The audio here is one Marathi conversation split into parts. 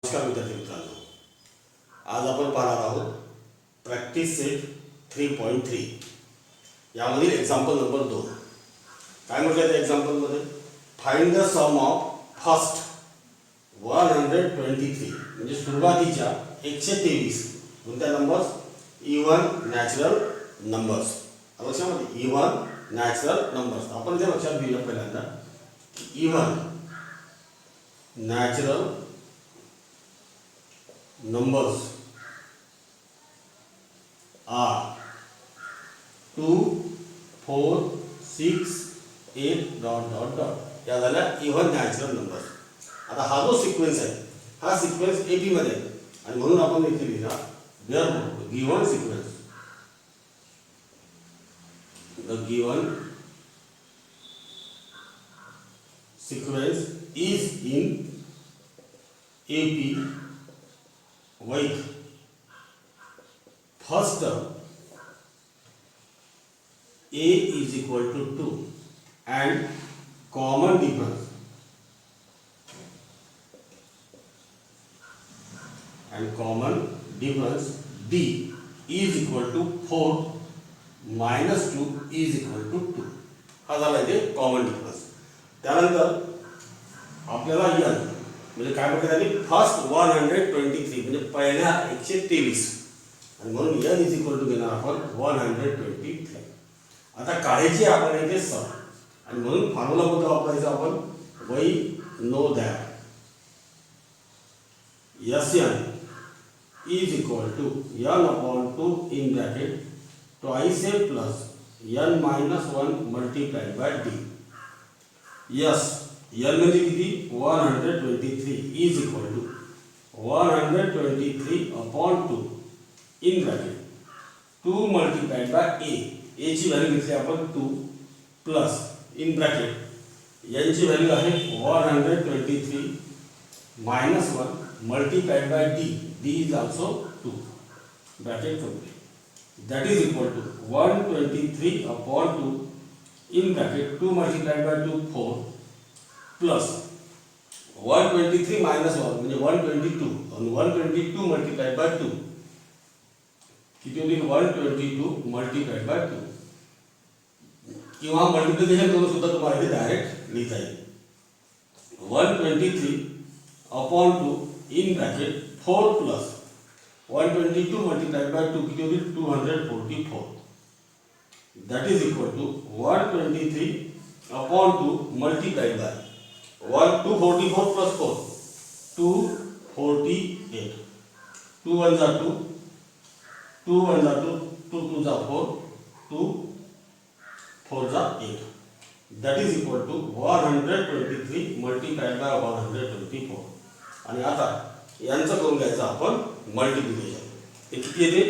नमस्कार विद्यार्थी मित्रांनो, आज आपण पाहणार आहोत प्रॅक्टिस सेट 3.3 यामधील एक्झाम्पल नंबर 2. काय म्हटलं त्या एक्झाम्पलमध्ये? Find the sum of first 123 म्हणजे सुरुवातीच्या 123 कोणत्या नंबर्स? Even natural numbers. लक्षामध्ये इव्हन नॅचरल नंबर्स. आपण ते लक्षात घेऊया पहिल्यांदा. इव्हन नॅचरल numbers are 2, 4, 6, 8 या झाल्या इव्हन नॅचरल नंबर्स. आता हा जो सिक्वेन्स आहे हा सिक्वेन्स एपी मध्ये आहे आणि म्हणून आपण इथे लिहिला the given sequence. The given sequence is in AP with first term a is equal to 2 and common difference b is equal to 4 minus 2 is equal to 2. हा झाला इथे कॉमन डिफरन्स. त्यानंतर आपल्याला n म्हणजे काय म्हटलं त्यांनी? फर्स्ट 123 म्हणजे पहिल्या 123 आणि म्हणून n इज इक्वल टू घेणार आपण 123. आता काढायची आपण इथे सम आणि म्हणून फॉर्म्युला कोणता वापरायचा आपण? We know that Sn is equal to n upon 2 in bracket twice a plus n minus 1 multiplied by d. Yes n म्हणजे किती? 123 is equal to 123 upon 2 in bracket 2 multiplied by a ची व्हॅल्यू घेतली आपण 2 प्लस इन ब्रॅकेट n ची व्हॅल्यू आहे 123 minus 1 multiplied by d is also 2 bracket complete. That is equal to 123 upon 2 in bracket 2 multiplied by 2 4 plus 123 minus 1 म्हणजे 122 आणि 122 मल्टीप्लाइड बाय 2 किती होईल? 122 मल्टीप्लाइड बाय 2 किंवा मल्टिप्लिकेशन करून सुद्धा तुम्हाला इथे डायरेक्ट लिहिता येईल. 123 upon 2 in bracket 4 plus 122 multiplied by 2 किती होईल? 244. That is equal to 123 upon 2 multiplied by 244 plus 4 248 2 1 are 2 2 1 are 2 2 2 are 4 2 4 are 8. That is equal to 123 multiplied by 124. आणि आता यांचं करून घ्यायचं आपण मल्टिप्लिकेशन. हे किती येते?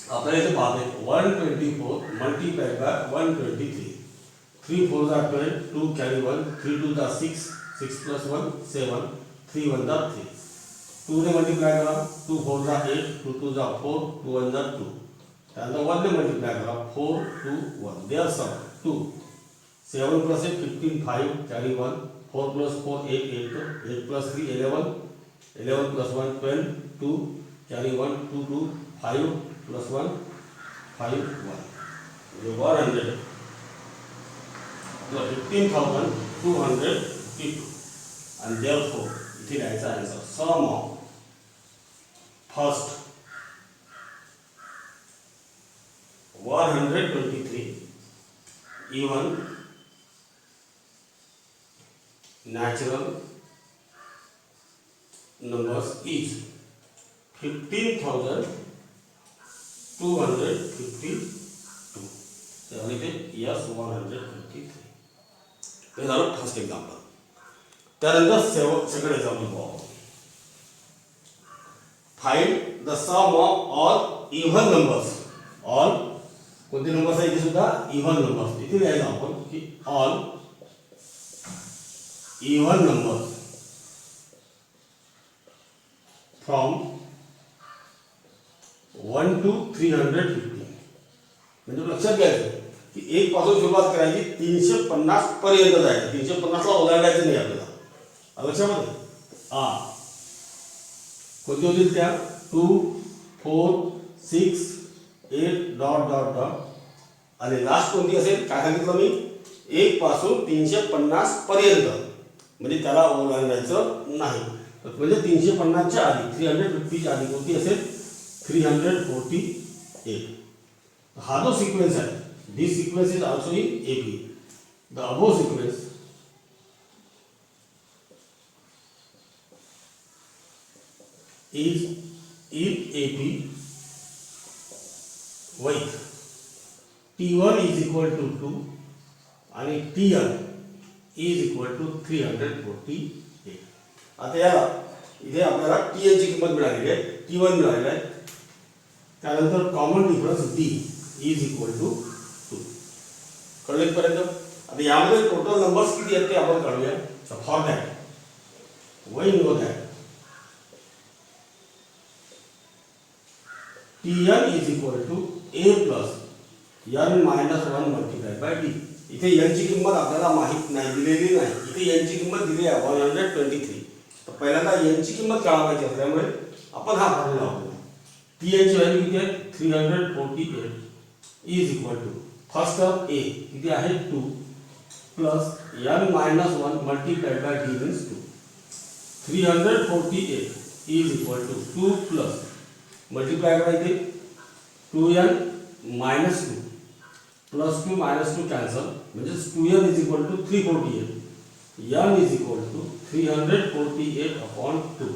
आपल्याला इथे पाहते 124 multiplied by 123. 3 4 are 12, 2 carry 1, 3 2 are 6, 6 plus 1 7, 3 1 are 3. 2 ने मल्टीप्लाई करा 2 4 are 8, 2 2 are 4, 2 1 are 2. त्यानंतर 1 ने मल्टीप्लाई करा 4 2 1. They are some 2 7 plus 8 15 5 carry 1, 4 plus 4 8 8 plus 3 11, 11 plus 1 12, 2 carry 1 2 2 5 plus 1 5 1. 100 15,252 and therefore it is answer sum of first 123 even natural numbers is 15,252. So yes 123. हे झालं फर्स्ट एक्झाम्पल. त्यानंतर सेकंड एक्झाम्पल पाहू. Find the sum of all even numbers. All कोणते नंबर्स आहे? इथे सुद्धा इव्हन नंबर्स. इथे लिहायचं आपण की all even numbers from 1 to 350. म्हणजे लक्षात घ्यायचं की 1 पासून सुरुवात करायची 350 पर्यंत जायचं. 350 ला ओलांडायचं नाही आपल्याला. लक्षामध्ये कोणती होतील त्या 2 4 6 8 डॉट डॉट डॉट आणि लास्ट कोणती असेल काय सांगितलं मी 1 पासून 350 पर्यंत म्हणजे त्याला ओलांडायचं नाही म्हणजे 350 च्या आधी 350 च्या आधी कोणती असेल 348 हा जो सिक्वेन्स आहे this sequence is also in AP the above sequence is in AP with T1 is equal to 2 आणि Tn is equal to 348. आता याला इथे आपल्याला Tn ची किंमत मिळालेली आहे T1 मिळालेला आहे त्यानंतर common difference D is equal to 2 कळले पर्यंत. आता यामध्ये टोटल नंबर्स किती आहेत ते आपण काढूया. For that we know that Tn is equal to A plus n minus 1 multiplied by D. इथे n ची किंमत आपल्याला माहित नाही दिलेली नाही इथे n ची किंमत दिली आहे 123. तर पहिल्यांदा n ची किंमत काढायची असल्यामुळे आपण हा फॉर्म्युला वापरू. Tn ची व्हॅल्यू किती आहे 348 is equal to first term A किती आहे 2 plus n minus 1 multiplied by D means 2. 348 is equal to 2 plus multiply करायचे 2n minus 2 plus 2 minus 2 cancel म्हणजे 2n is equal to 348 n is equal to 348 upon 2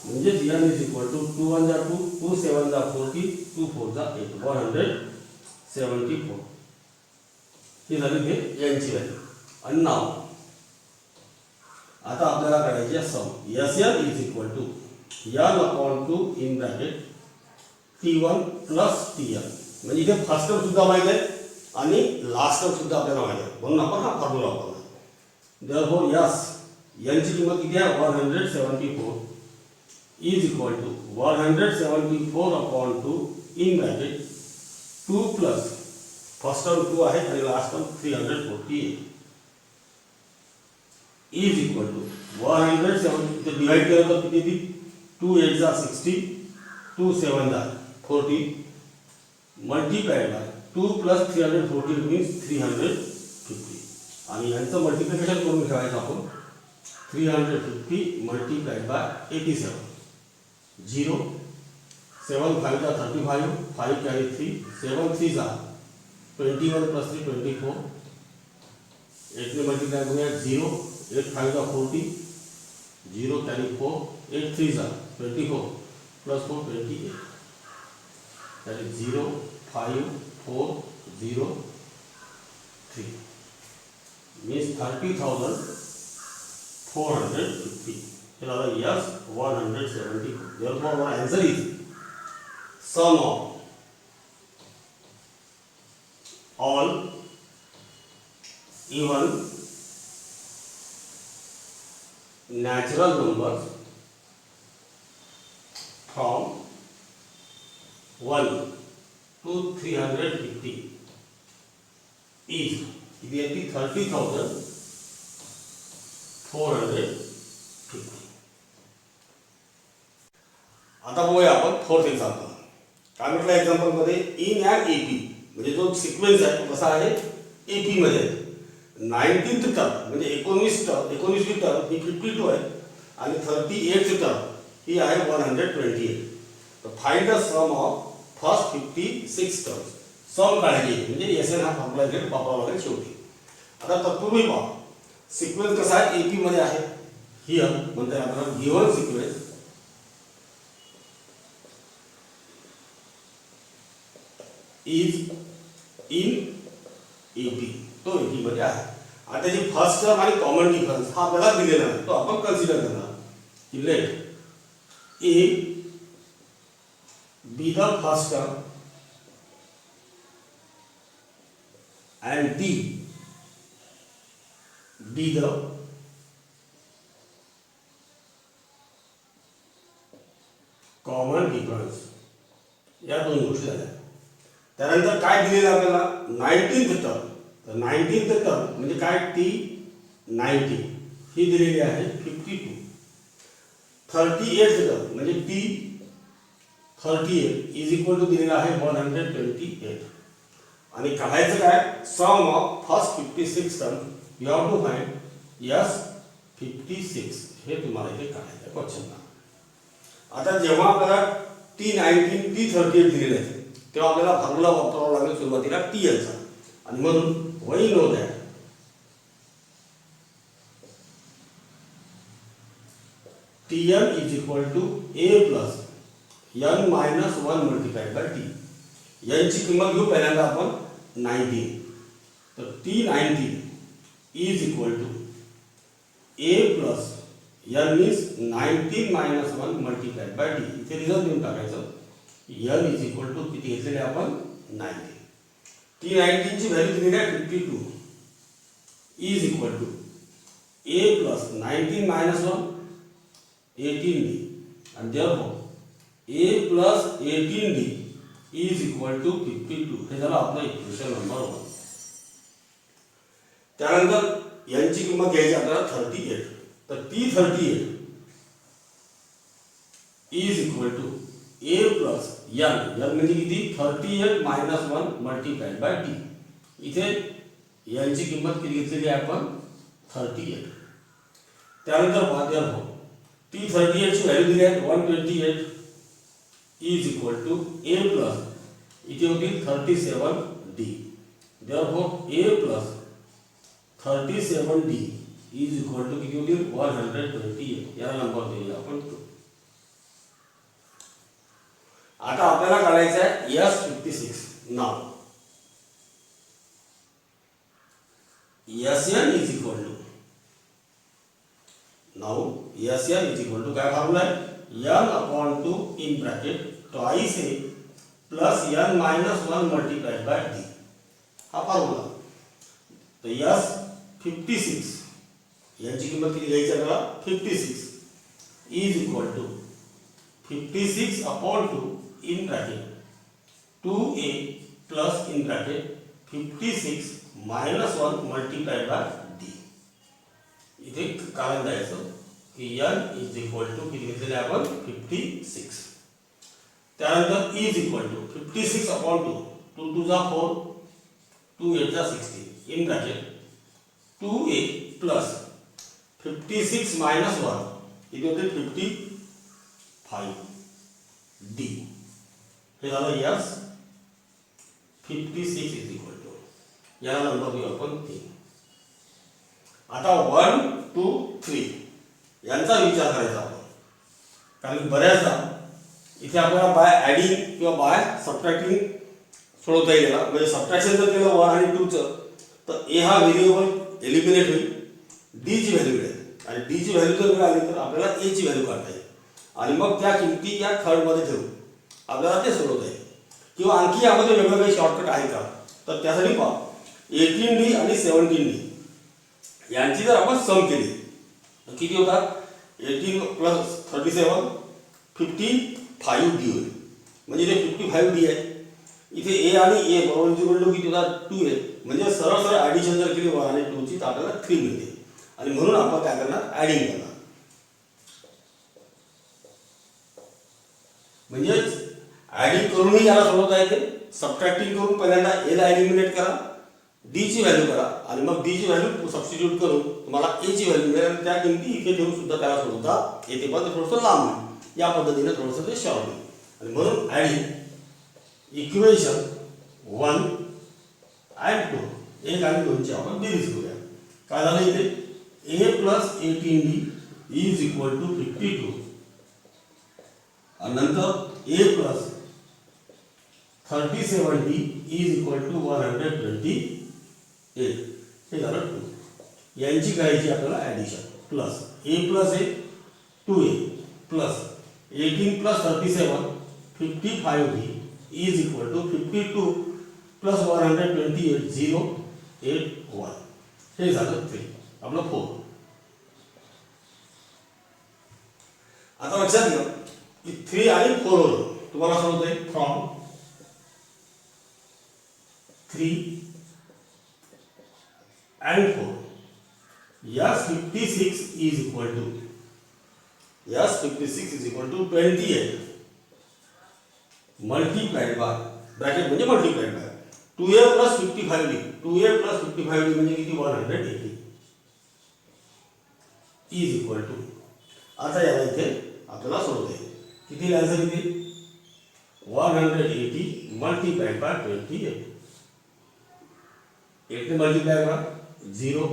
म्हणजे n is equal to 2 1 जा 2 2 7 जा 40 2 4 जा 8 174 ही झाली ते n ची व्हॅल्यू. आणि नाव आता आपल्याला काढायची आहे सम Sn is equal to n upon 2 in bracket T1 plus Tn म्हणजे इथे फर्स्ट टर्म सुद्धा माहित आहे आणि लास्ट टर्म सुद्धा आपल्याला माहित आहे म्हणून आपण हा फॉर्म्युला वापरला. देयरफॉर n ची किंमत किती आहे 174 is equal to 174 upon 2 in bracket 2 plus first term 2 आहे आणि last term 348 is equal to 170 ते डिवाइड केलं तर किती येईल 2 8 जा 60 2 7 जा 40 multiplied by 2 plus 340 means 350 आणि यांचं मल्टिप्लिकेशन करून ठेवायचं आपण 350 multiplied by 87 0 7 5 जा 35 5 carry 3 7 3 जा 21 plus 3 24 8 ने मल्टीप्लाई करूया 0 8 5 जा 40 0 carry 4 8 3 जा 24 plus 4 28 that is 0 5 4 0 3 means 30,450. Here are yes 170. Therefore our answer is sum of all even natural numbers from 1 to 350 is 30,450. आता बघूया आपण फोर्थ एक्झाम्पल. काय म्हटलं एक्झाम्पल मध्ये इन ॲन एपी म्हणजे जो सिक्वेन्स आहे तो कसा आहे एपी मध्ये 19th टर्म म्हणजे 19वी टर्म ही 52 आहे आणि 38th टर्म ही आहे 128. तर find the sum of first 56 terms. Sum काढायची म्हणजे Sn हा फॉर्म्युला घेऊन वापरावा लागेल शेवटी. आता तत्पूर्वी पहा सिक्वेन्स कसा आहे एपी मध्ये आहे हियर म्हणते आपल्याला given sequence is in AP तो एपी मध्ये आहे. आता त्याची फर्स्ट टर्म आणि कॉमन डिफरन्स हा आपल्याला दिलेला आहे तो आपण कन्सिडर करणार की let a be the first term and D be the common difference. या दोन गोष्टी झाल्या. त्यानंतर काय दिलेलं आपल्याला 19th टर्म. तर 19th टर्म म्हणजे काय T 90 ही दिलेली आहे 52. 38 टर्म म्हणजे टी 38 इज इक्वल टू दिलेला आहे 128 आणि काढायचं काय sum of first 56 term you have to find yes 56 हे तुम्हाला इथे काढायचं आहे क्वेश्चनला। आता जेव्हा आपल्याला T19 T38 दिलेले आहे तेव्हा आपल्याला फॉर्म्युला वापरावा लागेल सुरुवातीला TL चा आणि म्हणून we know that TL is equal to A plus n minus 1 multiplied by T। n ची किंमत घेऊ पहिल्यांदा आपण 19 तर T19 is equal to A plus n is 19 minus 1 multiplied by T। इथे रिझल्ट देऊन टाकायचं n is equal to किती घेतलेले आपण 19। T19 ची व्हॅल्यू दिलेली आहे 52 is equal to A plus 19 minus 1 18D and therefore A plus 18D is equal to 52 हे झालं आपलं इक्वेशन नंबर 1। त्यानंतर यांची किंमत घ्यायची आपल्याला 38 तर T38 is equal to A plus n म्हणजे किती 38 minus 1 multiplied by T। इथे यांची किंमत किती घेतलेली आहे आपण 38। त्यानंतर therefore T38 ची व्हॅल्यू दिली आहे 128 is equal to A plus इथे होती 37D therefore A plus 37D is equal to किती होती 128 याला नंबर देऊया आपण 2। आता आपल्याला काढायचं आहे S56 now Sn is equal to now Sn is equal to काय फॉर्म्युला आहे n upon 2 in bracket twice A plus n minus 1 multiplied by D हा फॉर्म्युला। तो S56 यांची किंमत किती घ्यायची आपल्याला 56 is equal to 56 upon 2 in bracket 2A plus in bracket 56 minus 1 multiplied by D इथे कारण द्यायचं की n is equal to किती घेतलेले आपण 56। त्यानंतर is equal to 56 upon 2 2 2 जा 4 2 8 जा 16 in bracket 2A plus 56 minus 1 इथे होते 55D हे झालं यस 56 is equal to याला नंबर देऊ आपण 3। आता 1 2 3 यांचा विचार करायचा आपण कारण बऱ्याचदा इथे आपल्याला बाय ॲडिंग किंवा बाय सबट्रॅक्टिंग सोडवता येईल म्हणजे सबट्रॅक्शन जर केलं 1 आणि 2 चं तर ए हा व्हेरिएबल एलिमिनेट होईल डी ची व्हॅल्यू मिळेल आणि डी ची व्हॅल्यू जर मिळाली तर आपल्याला ए ची व्हॅल्यू काढता येईल आणि मग त्या किमती या थर्डमध्ये ठेवून आपल्याला ते सोडवता येईल किंवा आणखी यामध्ये वेगवेगळे शॉर्टकट आहे का तर त्यासाठी पहा 18D आणि 17D यांची जर आपण सम केली तर किती होतात 18 प्लस 37 55D होईल म्हणजे इथे 55D आहे इथे ए आणि ए बरोबर इक्वल किती होतात 2A म्हणजे सरळ सरळ ॲडिशन जर केली 1 आणि 2 ची तर आपल्याला 3 मिळते आणि म्हणून आपण काय करणार ॲडिंग करणार म्हणजे ॲडिंग करूनही याला सोडवता येते सबट्रॅक्टिंग करून पहिल्यांदा एला एलिमिनेट करा डी ची व्हॅल्यू करा आणि मग डी ची व्हॅल्यू सबस्टिट्यूट करून तुम्हाला ए ची व्हॅल्यू मिळेल आणि त्या किमती इथे ठेवून सुद्धा त्याला सोडवता येते पण ते थोडंसं लांब आहे या पद्धतीने थोडंसं ते शॉर्ट होईल आणि म्हणून ॲडिंग इक्वेशन 1 and 2 एक आणि 2 ची आपण बेरीज करूया काय झालं इथे A plus 18D is equal to 52 आणि नंतर A plus 37D is equal to 128 हे झालं 2 यांची करायची आपल्याला addition plus A plus A 2A plus 18 plus 37 55D is equal to 52 plus 128 0 8 1 हे झालं 3 आपलं 4। आता लक्षात घ्या की 3 आणि 4 वरून तुम्हाला सांगतोय from 3 and 4 yes 56 is equal to Yes, 56 is equal to 28 multiplied by bracket म्हणजे multiplied by 2a plus 55d 2a plus 55d म्हणजे किती 180 इज इक्वल टू आता याला इथे आपल्याला सोडवता येईल किती आन्सर इथे 180 multiplied by 28 8 ने मल्टीप्लाई करा 0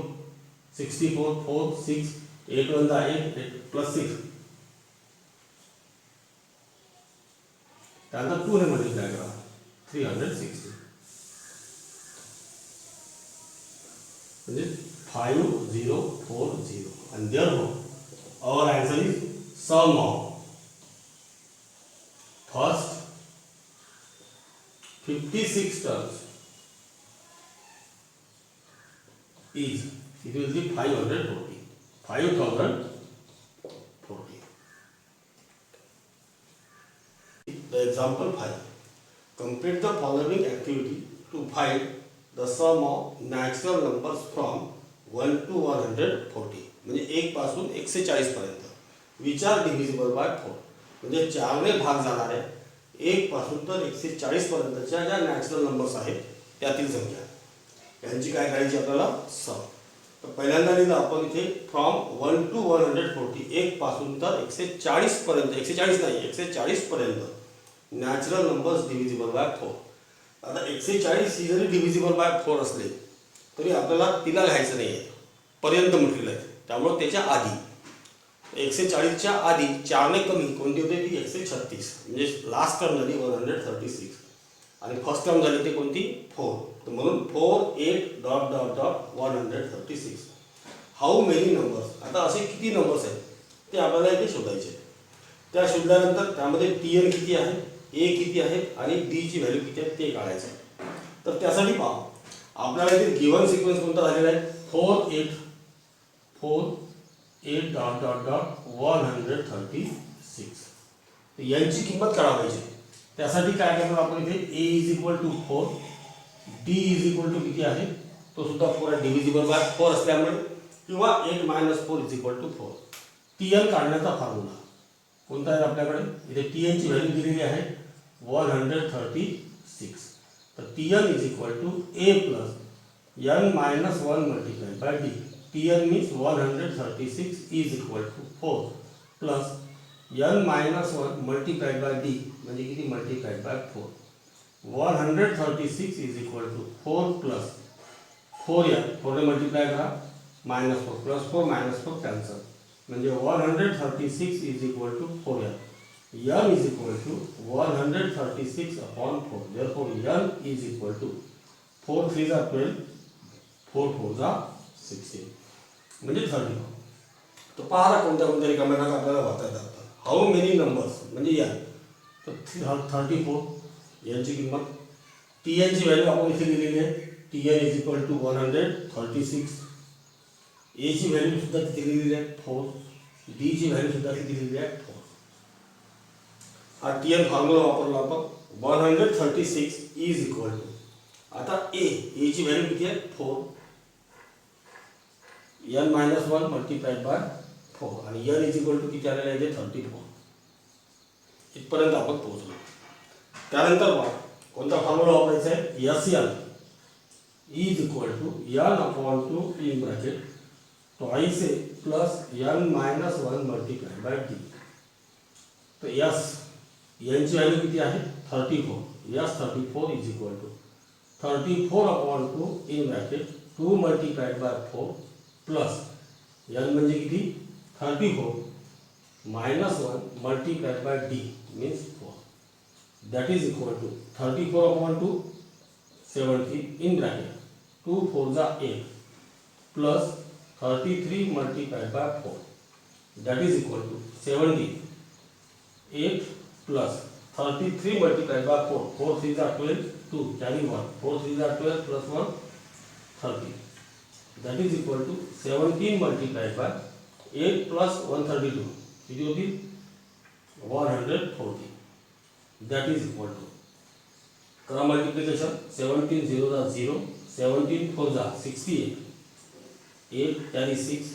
64 4 6 8 1 8 प्लस 6 त्यानंतर 2 ने मल्टीप्लाई करा 360 म्हणजे 5040 and therefore our answer is sum of first 56 terms is it will be 5040. The example 5. Complete the following activity to find the sum of natural numbers from 1 to 140. म्हणजे 1 पासून 140 पर्यंत. Which are divisible by 4. म्हणजे 4 ने भाग जाणाऱ्या 1 पासून तर 140 पर्यंतच्या ज्या नॅचरल नंबर्स आहेत त्यातील संख्या यांची काय करायची आपल्याला सम. तर पहिल्यांदा लिहिलं आपण इथे फ्रॉम 1 to 140 1 पासून तर 140 पर्यंत 140 नाही 140 पर्यंत नॅचरल नंबर्स डिव्हिजिबल बाय 4. आता 140 ही जरी डिव्हिजिबल बाय 4 असले तरी आपल्याला तिला घ्यायचं नाही आहे पर्यंत म्हटलेलं आहे. त्यामुळे त्याच्या आधी 140च्या आधी 4 ने कमी कोणती होते ती 136 म्हणजे लास्ट टर्म झाली 136 आणि फर्स्ट टर्म झाली ती कोणती 4. तर म्हणून 4 8 dot dot dot 136. How many numbers आता असे किती नंबर्स आहेत ते आपल्याला इथे शोधायचे. त्या शोधल्यानंतर त्यामध्ये TN किती आहे A किती आहे आणि D ची व्हॅल्यू किती आहे ते काढायचं. तर त्यासाठी पहा आपल्याला इथे गिवन सिक्वेन्स कोणता झालेला आहे 4 8 डॉट डॉट डॉट 136. तर यांची किंमत काढायची. त्यासाठी काय करणार आपण इथे A is equal to 4 D is equal to किती आहे तो सुद्धा पूरा डिव्हिजिबल बाय 4 असल्यामुळे किंवा 8 - 4 इज इक्वल टू 4. TN काढण्याचा फॉर्म्युला कोणता आहे आपल्याकडे इथे TN ची व्हॅल्यू दिलेली आहे 136. तर TN is equal to A plus n - 1 multiplied by D. TN means 136 is equal to 4 plus n - 1 multiplied by D म्हणजे किती multiplied by 4. 136 is equal to 4 plus 4n 4 ने मल्टीप्लाय करा -4 प्लस 4 -4 कॅन्सल म्हणजे 136 is equal to 4n. n is equal to 136 upon 4. therefore n is equal to 4 3 जा 12 4 4 जा 16 म्हणजे 34. तो पहा कोणत्या कोणत्या रिकाम्या जागा आपल्याला वाचता येतात. हाऊ मेनी नंबर्स म्हणजे n तर 34 यांची किंमत TN ची व्हॅल्यू आपण इथे लिहिलेली आहे TN is equal to 136. A ची व्हॅल्यू सुद्धा तिथे लिहिलेली आहे 4. D ची व्हॅल्यू सुद्धा तिथे लिहिलेली आहे 4. हा TN फॉर्म्युला वापरला आपण 136 इज इक्वल टू आता A ची व्हॅल्यू किती आहे 4 n - 1 मल्टीप्लाइड बाय 4 आणि n इज इक्वल टू किती आलेलं आहे 34. इथपर्यंत आपण पोहोचलो. त्यानंतर बघा कोणता फॉर्म्युला वापरायचा आहे SN is equal to n upon 2 in bracket twice A plus n - 1 multiplied by D. तो S यांची व्हॅल्यू किती आहे 34. S 34 is equal to 34 upon 2 in bracket 2 multiplied by 4 plus n म्हणजे किती 34 -1 multiplied by D means 4. that is equal to 34 upon 2 70 in bracket 2 4 जा 8 plus 33 multiplied by 4 that is equal to 70 8 plus 33 multiplied by 4 4 3 जा 12 2 carry 1 4 3 जा 12 plus 1 30 that is equal to 17 multiplied by 8 plus 132 किती होती 140. that is equal to करा मल्टिप्लिकेशन 17 0 जा 0 17 4 जा 68 8 carry 6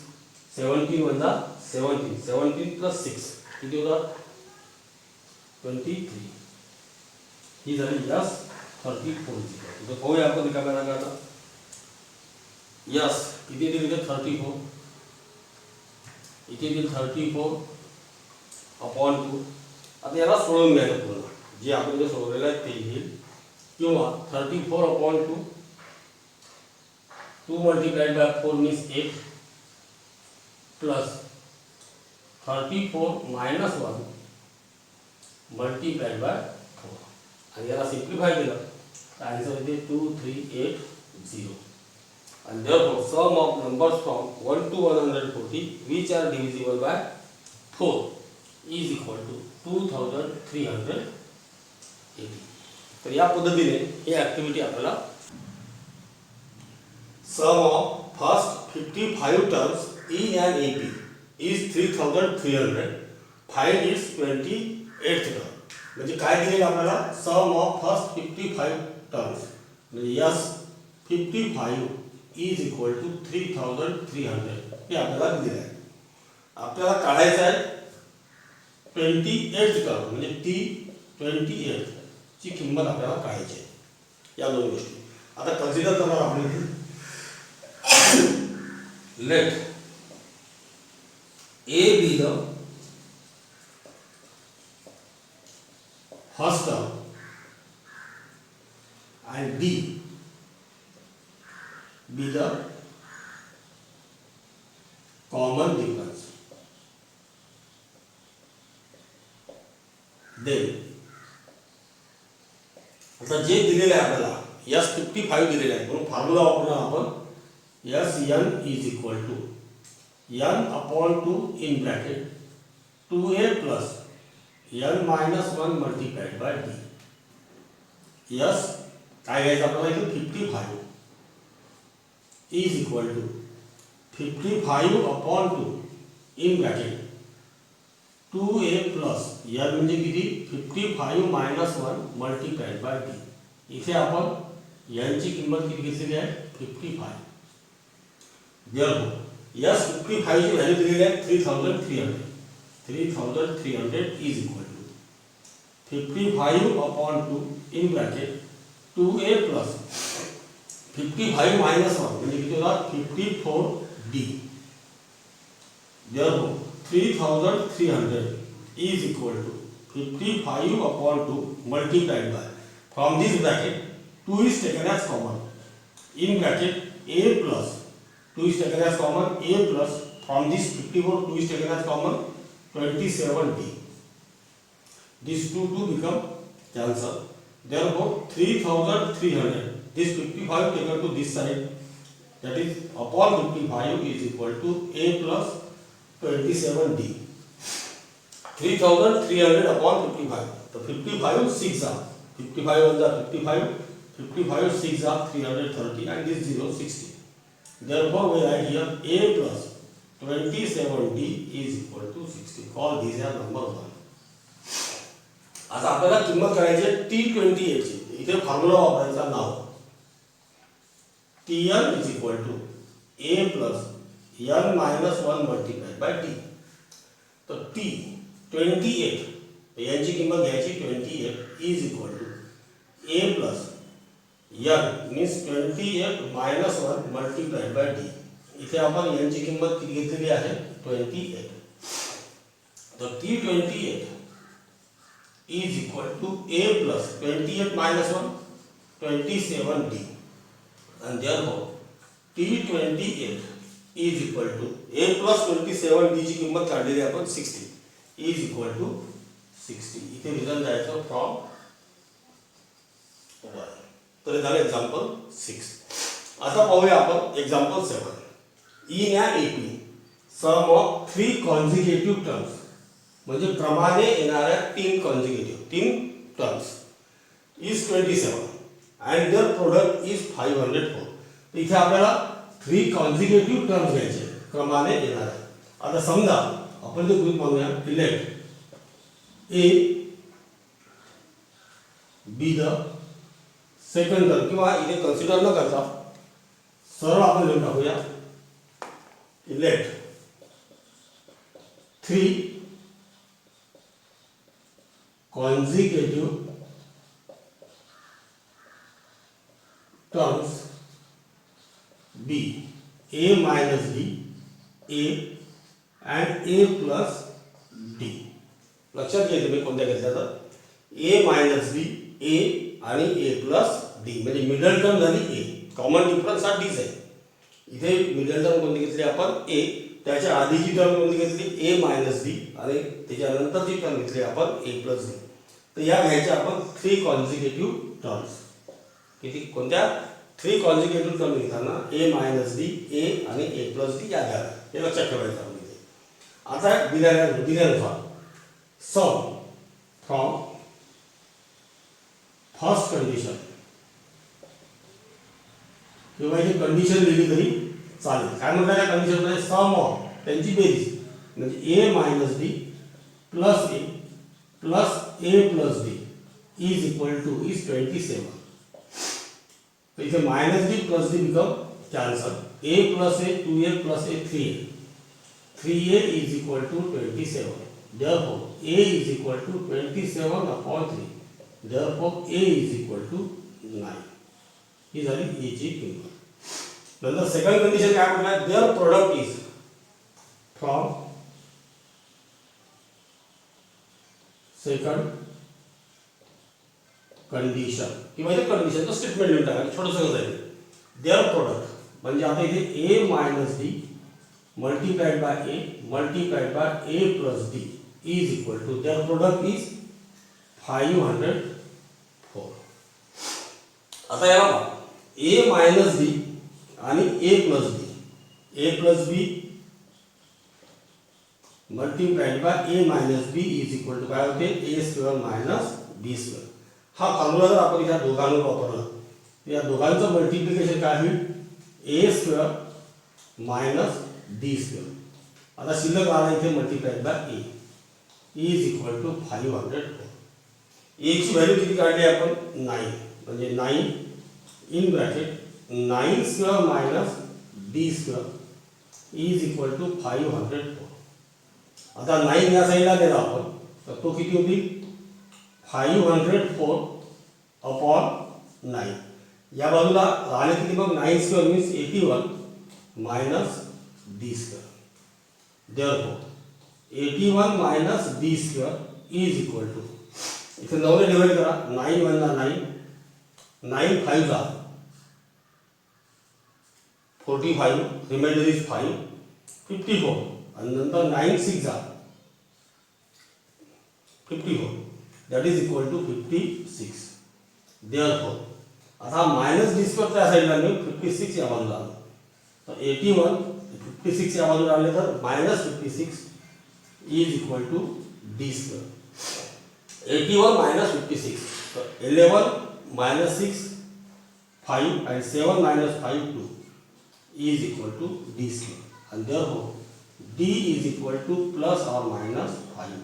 17 वजा 17, 17 प्लस 6 किती होतात 23. ही झाली यस 34. इथं पाहूया आपण रिकाम्या जागा आता. यस किती दिली इथे 34, इथे दिली 34 अपॉन 2. आता याला सोडून घ्यायचं पूर्ण, जे आपण इथे सोडवलेलं आहे ते येईल, किंवा 34 upon 2, 2 multiplied by 4 means 8 plus 34 minus 1 multiplied by 4. आणि याला सिम्प्लिफाय केलं तर आन्सर येते 2380. and therefore sum of numbers from 1 to 140 which are divisible by 4 is equal to 2380. तर या पद्धतीने ही ॲक्टिव्हिटी आपल्याला sum of first 55 terms E and AP is 3300. find its 28th term. म्हणजे काय दिलेलं आपल्याला sum of first 55 terms म्हणजे यस 55 is equal to 3300 हे आपल्याला दिलेलं आहे. आपल्याला काढायचं आहे 28th टर्म म्हणजे ती 28 ची किंमत आपल्याला काढायची आहे. या दोन गोष्टी आता कन्सिडर करणार आपण इथे. Let A be the first term and B be the common difference. Then आता जे दिलेलं आहे आपल्याला यस 55 दिलेलं आहे म्हणून फॉर्म्युला वापरणार आपण S N is equal to n upon 2 in bracket 2a plus n minus 1 multiplied by d. S काय घ्यायचं आपल्याला इथे 55 is equal to 55 upon 2 in bracket 2a plus n म्हणजे किती 55 मायनस 1 मल्टीप्लाइड बाय d. इथे आपण n ची किंमत किती घेतलेली आहे 55. therefore यस 55 ची व्हॅल्यू दिलेली आहे 3300. 3300 is equal to 55 upon 2 in bracket 2a plus 55 minus 1 म्हणजे किती होतात 54d. therefore 3300 is equal to 55 upon 2 multiplied by, from this bracket 2 is taken as common, in bracket a plus 2 is taken as common, a plus from this 54 2 is taken as common 27d. These two become cancel. Therefore 3300, this 55 taken to this side, that is upon 55 is equal to a plus 27d. 3300 upon 55. तो 55 6 are 55 1 are 55, 55 6 are 330 and this 0 60. Therefore we write here a plus 27d is equal to 60. Call these are number 1. आता आपल्याला किंमत करायची आहे T28 ची. इथे फॉर्म्युला वापरायचा नाव Tn is equal to a plus n minus 1 multiplied by d. तो T28 यांची किंमत घ्यायची 28 is equal to a plus n means 28 minus 1 multiplied by d. इथे आपण n ची किंमत किती घेतलेली आहे 28. तो T28 is equal to a plus 28 minus 1 27d and therefore T28 is equal to a plus 27d ची किंमत काढलेली आपण 60 is equal to 60. इथे रिझल्ट द्यायचं फ्रॉम 1. तर झालं एक्झाम्पल 6. आता पाहूया आपण एक्झाम्पल 7. इन या AP some of 3 consecutive terms म्हणजे क्रमाने येणाऱ्या 3 terms is 27 and their product is 504. इथे आपल्याला 3 कॉन्झिक्युटिव्ह टर्म्स घ्यायचे क्रमाने येणार आहे. आता समजा आपण ते ग्रुप म्हणूया elect A be the second term किंवा इथे कन्सिडर न करता सरळ आपण लिहून टाकूया elect 3 consecutive terms B, A minus D, A and A plus D. लक्षात घ्या तुम्ही कोणत्या घेतल्या तर A मायनस B, A आणि A प्लस D म्हणजे मिडल टर्म झाली A. कॉमन डिफरन्स हा Dच आहे. इथे मिडल टर्म कोणती घेतली आपण A, त्याच्या आधीची टर्म कोणती घेतली A मायनस D आणि त्याच्यानंतरची टर्म घेतली आपण A प्लस D. तर या घ्यायच्या आपण 3 कॉन्सिक्युटिव्ह टर्म्स. किती कोणत्या 3 कॉन्सिक्युटिव्ह टर्म घेताना A मायनस D, A आणि A प्लस D या घ्या. हे लक्षात ठेवायचं आपण इथे. आता दिल्यानुसार सम फ्रॉम फर्स्ट कंडिशन किंवा इथे कंडिशन लिहिली तरी चालेल. काय म्हणतात या कंडिशनमध्ये सम ऑफ त्यांची बेरीज म्हणजे A minus D plus A plus A plus D is equal two is 27. तो इथे minus D plus D become cancel. A plus A 2A plus A 3A. 3A is equal to 27. Therefore A is equal to 27 upon 3. Therefore A is equal to 9. ही झाली A ची किंमत. नंतर सेकंड कंडिशन काय म्हटलं there product is from second condition किंवा इथे कंडिशनचं स्टेटमेंट लिहून टाका छोटंसं जाईल. देअर प्रोडक्ट म्हणजे आता इथे A minus D multiplied by A multiplied by A plus D is equal to their product is 504. आता याला पहा A मायनस D आणि A plus D, A plus B multiplied by A minus B is equal to काय होते A square minus B square. हा फॉर्म्युला जर आपण या दोघांवर वापरला तर या दोघांचं मल्टिप्लिकेशन काय होईल A square minus D square. आता शिल्लक राहिला इथे multiplied by A is equal to 504. A ची व्हॅल्यू किती काढली आपण 9 म्हणजे 9 in bracket 9 square minus D square is equal to 504. आता 9 या साईडला दिला आपण तर तो किती होईल 504 अपॉन 9. या बाजूला राहिले किती मग 9 square means 81 minus D square. Therefore 81 minus D square is equal to इथे 9 ने डिवाइड करा 9 1 ला 9 9 5 ला 45 रिमाइंडर इज 5 54 आणि नंतर 9 6 ला 54 that is equal to 56. Therefore आता माइनस D स्क्वेअर त्या साइडला मी 56 या बाजूला आलो तर 81 56 या बाजूला आले तर minus 56 is equal to D square. 81 minus 56 तर 11 minus 6 5 and 7 minus 5 2 is equal to D square and therefore D is equal to plus or minus 5.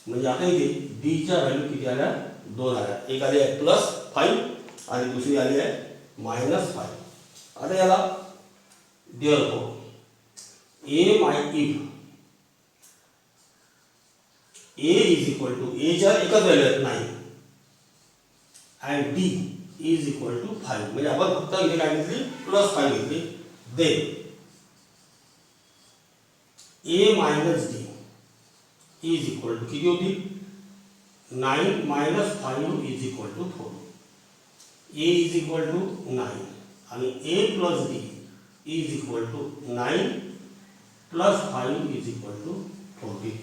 म्हणजे आता इथे D च्या व्हॅल्यू किती आल्या 2 आल्या. एक आली आहे प्लस 5 आणि दुसरी आली आहे मायनस 5. आता याला therefore A my if A is equal to A च्या एकच व्हॅल्यू आहेत 9 and D is equal to 5 म्हणजे आपण फक्त इथे काय घेतली प्लस 5 घेतली. Then A minus D is equal to किती होती 9 minus 5 is equal to 4. A is equal to 9 आणि A plus D is equal to 9 plus 5 is equal to 40.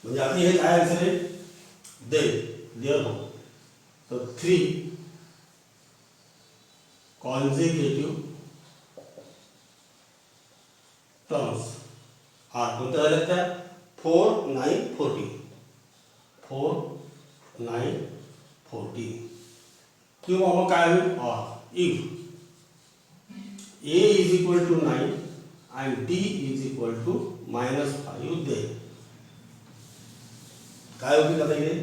म्हणजे आता हे काय आन्सर आहे देन देअरफॉर तर 3 consecutive terms are कोणत्या झाल्या त्या 4 9 40 4 9 40 किंवा मग काय होईल और if A is equal to 9 and D is equal to minus 5 दे काय होईल आता इथे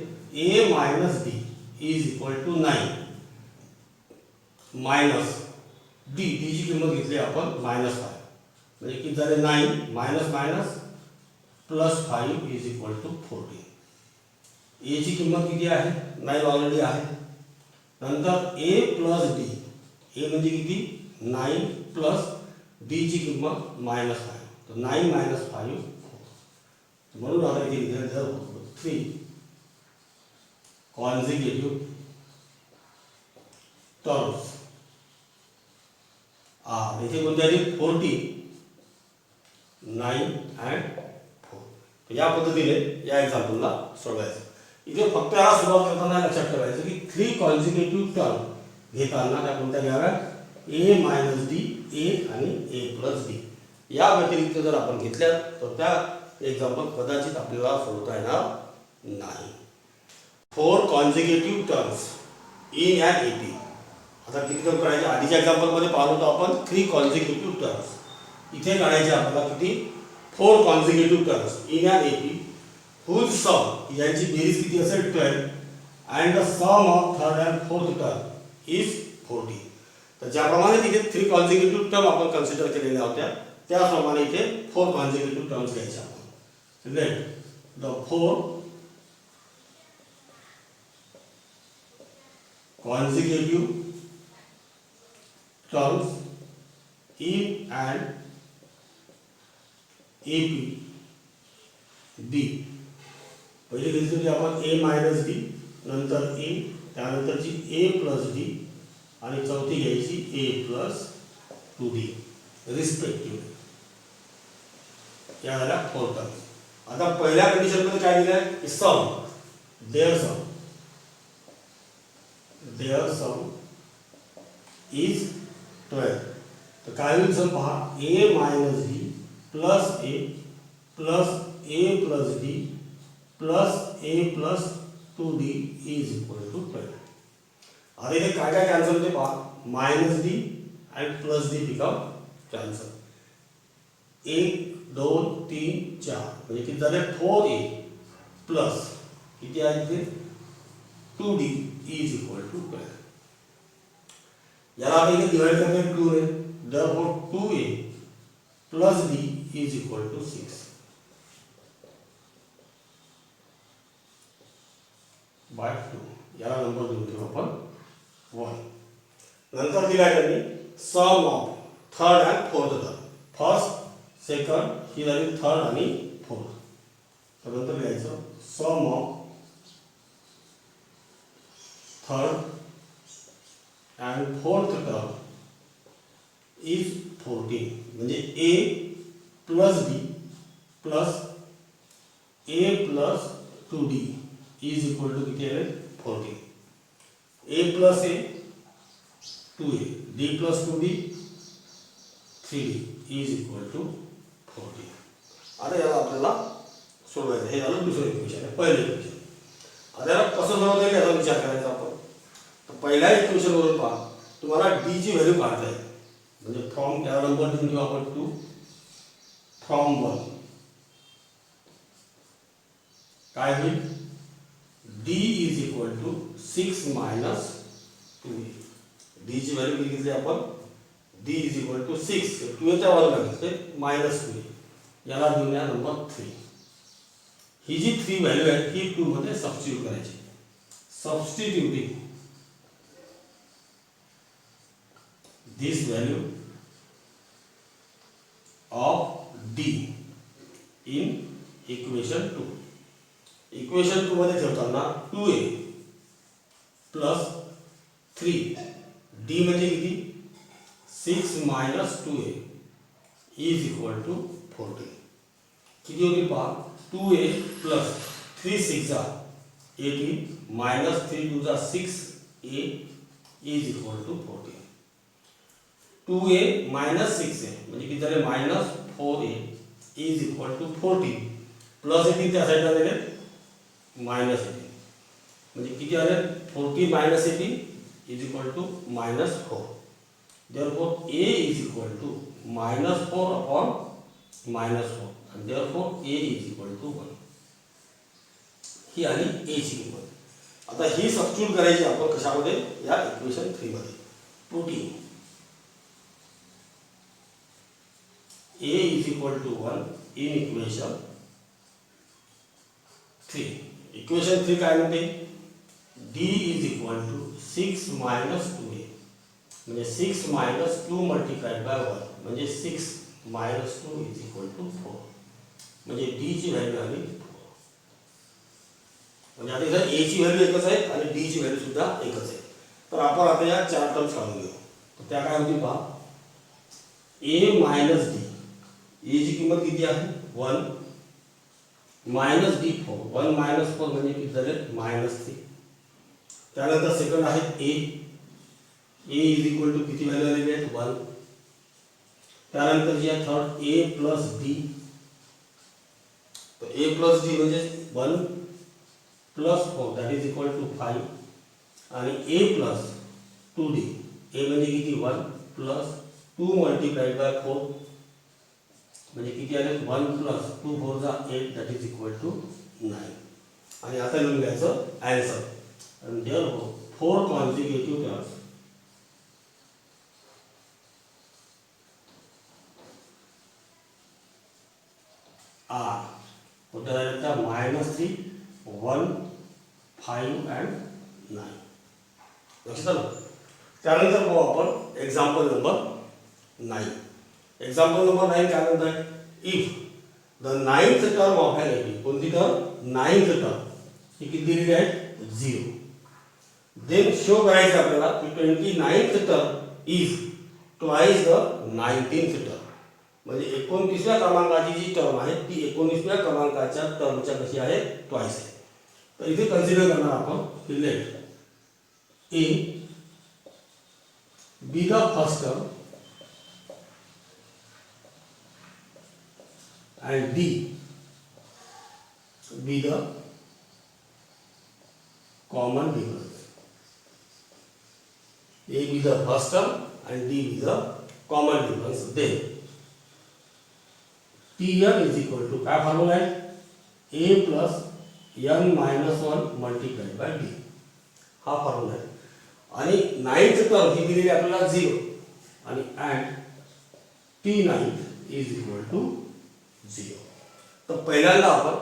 A minus D is equal to 9 minus D ची किंमत घेतली आपण मायनस 5 म्हणजे किती झाले 9 minus minus plus 5 is equal to 14. A ची किंमत किती आहे? 9 ऑलरेडी आहे. नंतर ए प्लस डी, ए म्हणजे किती? 9 प्लस डी ची किंमत -5. तर 9 - 5 म्हणून आता इथे लिहिलं जर 3 कॉन्झिक्युटिव्ह टर्म्स आर, इथे कोणते आली? 40, 9 and 4. तर या पद्धतीने या एक्झाम्पलला सोडवायचं. इथे फक्त हा सुरुवात करताना लक्षात ठेवायचं की 3 कॉन्झिक्युटिव्ह टर्म घेताना त्या कोणत्या घ्याव्या? ए मायनस डी, ए आणि ए प्लस डी. या व्यतिरिक्त जर आपण घेतल्या तर त्या एक्झाम्पल कदाचित आपल्याला सोडवता येणार नाही. 4 consecutive terms in an AP. आता किती टर्म काढायचे? आधीच्या एक्झाम्पलमध्ये पाहिलं होतं आपण 3 कॉन्झिक्युटिव्ह टर्म्स. इथे काढायचे आपल्याला किती? 4 consecutive terms in an AP whose sum, यांची बेरीज किती असेल? 12 and the sum of third and fourth term is 40. तर ज्याप्रमाणे तिथे 3 कॉन्झिक्युटिव्ह टर्म आपण कन्सिडर केलेल्या होत्या त्याप्रमाणे इथे 4 कॉन्झिक्युटिव्ह टर्म्स घ्यायचे आपण. Let the 4 consecutive terms in an AP B. पहिले घेतली होती आपण A मायनस डी, नंतर A, त्यानंतरची A प्लस डी आणि चौथी घ्यायची A प्लस 2D रिस्पेक्टिव्ह. या झाल्या 4 टर्म्स. आता पहिल्या कंडिशनमध्ये काय दिलं आहे की सम, देअर सम इज 12. तर काय होईल सर पहा, A minus D plus A plus D plus A plus 2D is equal to 12. आता इथे काय काय कॅन्सल होते पहा, minus D and plus D become cancel. 1 2 3 4 म्हणजे किती झाले? 4a प्लस किती आहे तिथे? 2D is equal to 12. याला आपण इथे डिवाइड करते 2 ने, therefore 2a plus d is equal to 6 by 2. याला नंबर देऊन ठेवू आपण 1. नंतर दिला आहे त्यांनी sum of third and fourth term. First, second, ही झाली थर्ड आणि फोर्थ. तर नंतर लिहायचं sum of third and fourth term is 14. म्हणजे a plus d plus a plus 2d is equal to किती आहे? 14. a plus a 2a, d plus 2d 3d is equal to 14. आता याला आपल्याला सोडवायचं. हे झालं दुसरं इक्वेशन आहे, पहिलं इक्वेशन. आता याला कसं सोडवता येईल याचा विचार करायचा आपण. तर पहिल्या इक्वेशनवरून पहा, तुम्हाला डी ची व्हॅल्यू काढता येईल. म्हणजे फ्रॉम त्या नंबर देऊन घेऊ आपण 2 फ्रॉम 1 काय होईल? D is equal to 6 minus 2a. D ची व्हॅल्यू किती घेतली आपण? D is equal to 6, 2a च्या बाजूला घेतले मायनस 2a. याला देऊन या नंबर 3. ही जी 3 व्हॅल्यू आहे ही 2 मध्ये सबस्टिट्यूट करायची. Substituting this value of d in equation 2. Equation 2 मध्ये ठेवताना 2a प्लस 3 d म्हणजे किती? 6 minus 2a is equal to 14. किती होती पहा? 2a plus 3 6 18 minus 3 2 6a is equal to 14. 2a minus 6a म्हणजे किती झाले? Minus 4a is equal to 14 plus 18 त्या साईडला दिले मायनस 18 म्हणजे किती आले? 40 minus 18 is equal to minus 4. therefore a is equal to minus 4 upon minus 4 आणि therefore a is equal to 1. ही आली a ची किंमत. आता ही सबस्टिट्यूट करायची आपण कशामध्ये? या इक्वेशन 3 मध्ये. Putting a is equal to 1 in equation 3. Equation 3 काय म्हणते, d is equal to 6 minus 2a, म्हणजे 6 मायनस 2 मल्टिप्लाइड बाय 1, म्हणजे 6 मायनस 2 इज इक्वल टू 4. म्हणजे d ची व्हॅल्यू आली 4. म्हणजे आता इथं a ची व्हॅल्यू एकच आहे आणि d ची व्हॅल्यू सुद्धा एकच आहे. तर आपण आता या चार टर्म्स काढून घेऊ. तर त्या काय होतील पहा, a मायनस d, a ची किंमत किती आहे 1, मायनस d 4, 1 मायनस 4 म्हणजे किती झाले -3. त्यानंतर सेकंड आहे a इज इक्वल टू किती व्हॅल्यू आलेली आहे 1. त्यानंतर जी आहे थर्ड a प्लस d, तर a प्लस d म्हणजे 1 plus 4 that is equal to 5, आणि a प्लस 2d, a म्हणजे किती 1 प्लस 2 मल्टिप्लाइड बाय 4, म्हणजे किती आले 1 प्लस 2 4 जा 8 दॅट इज इक्वल टू 9. आणि आता लिहून घ्यायचं आन्सर. आणि देअरफॉर 4 कॉन्सिक्युटिव्ह टर्म्स आर कुठे झाले तर -3, 1, 5 अँड 9. लक्षात आलं. त्यानंतर बघू आपण एक्झाम्पल नंबर 9. एक्झाम्पल नंबर 9 काय म्हणत आहे, if the 9th term of an AP, कोणती टर्म 9th टर्म ही किती दिलेली आहे 0, देन शो करायचं आपल्याला की 29th term is twice the 19th term. म्हणजे 29व्या क्रमांकाची जी टर्म आहे ती 19व्या क्रमांकाच्या टर्मच्या कशी आहे ट्वाइस आहे. तर इथे कन्सिडर करणार आपण late a be the first term and d be the common difference. A be the first term and d be the common difference. Then Tn is equal to काय फॉर्म्युला आहे a plus n minus 1 multiplied by d, हा फॉर्म्युला आहे. आणि 9th टर्म ही दिलेली आपल्याला 0, आणि and T9 is equal to 0. तर पहिल्यांदा आपण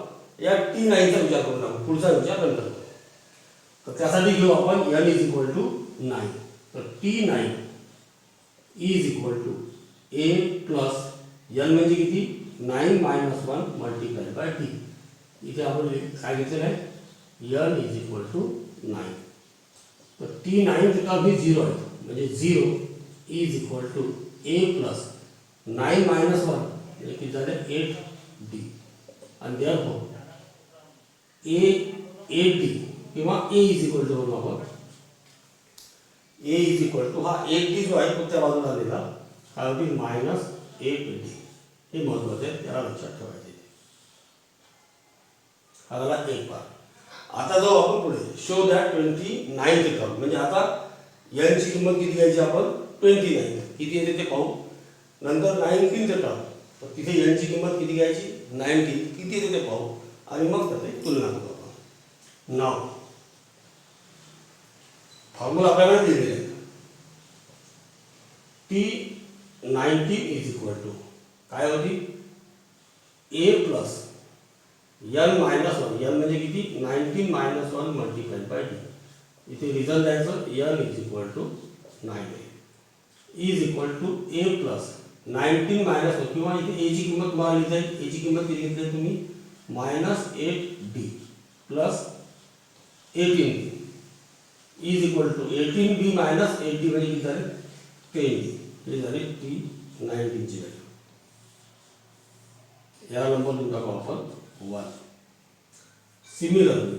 या T9 चा विचार करून टाकू, पुढचा विचार नंतर करू. तर त्यासाठी घेऊ आपण n इज इक्वल टू 9. तर T9 is equal to a plus n म्हणजे किती 9 मायनस 1 मल्टिप्लाइड बाय d. इथे आपण काय घेतलेलं आहे n इज इक्वल टू 9. तर T9 टर्म ही 0 आहे, म्हणजे 0 is equal to a plus 9 minus 1 म्हणजे किती झाले 8d. आणि देअरफॉर a8d किंवा a इज इक्वल टू म्हणू आपण, a इज इक्वल टू हा 8d जो आहे तो त्या बाजूला आलेला हा होती -8d. हे महत्त्वाचं आहे, त्याला लक्षात ठेवायचे. हा झाला एक पार्ट. आता जाऊ आपण पुढे, शो दॅट 29th टर्म, म्हणजे आता n ची किंमत किती घ्यायची आपण 29 किती येते ते पाहू. नंतर 19th टर्म, तर तिथे n ची किंमत किती घ्यायची 19 किती येते ते पाहू, आणि मग त्याची तुलना करू आपण. नाव फॉर्म्युला आपल्याला दिलेले आहे, T19 इज इक्वल टू काय होती a plus n minus 1, n म्हणजे किती 19 मायनस 1 मल्टिप्लाइड बाय d. इथे रिझल्ट द्यायचं n is equal to 9 is equal to a plus 19 minus 1, किंवा इथे a ची किंमत तुम्हाला लिहिता येईल. a ची किंमत किती घेतली तुम्ही -8d plus 18d is equal to 18d minus 8d म्हणजे किती झाले 10d. हे झाले T19 ची व्हॅल्यू. याला नंबर देऊन टाकू आपण 1. सिमिलरली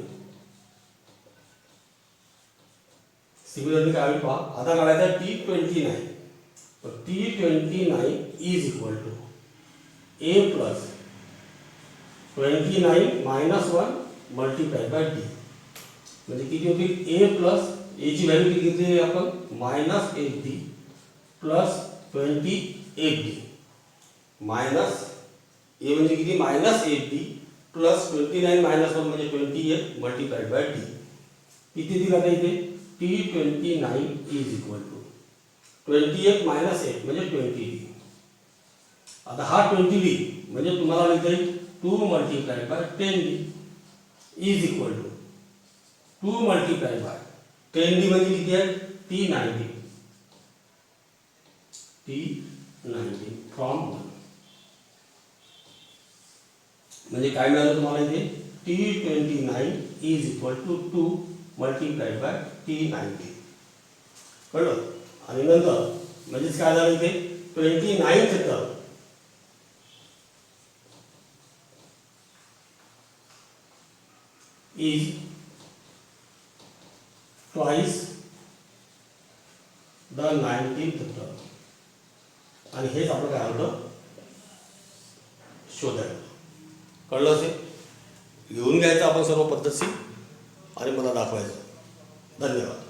काय होईल पहा, आता काढायचा T29. तर T29 is equal to a plus 29 minus 1 multiplied by d, म्हणजे किती होतील a प्लस a ची व्हॅल्यू किती घेतली आपण -8d plus 28d minus a म्हणजे किती -8d प्लस 29 मायनस 1 म्हणजे 28 मल्टिप्लाइड बाय d. किती दिला आता इथे T29 is equal to 28 minus 8 म्हणजे 20d. आता हा 20d म्हणजे तुम्हाला लिहिता येईल 2 multiplied by 10d. Is equal to 2 multiply by 10D म्हणजे किती आहे T90 फ्रॉम 1 म्हणजे काय मिळालं तुम्हाला इथे T29 is equal to 2 multiply by T90 कळलं. आणि नंतर म्हणजेच काय झालं इथे 29th term is twice the 19th term आणि हेच आपण काय होतं शोधायला. कळलं असेल. लिहून घ्यायचं आपण सर्व पद्धतशीर आणि मला दाखवायचं. धन्यवाद.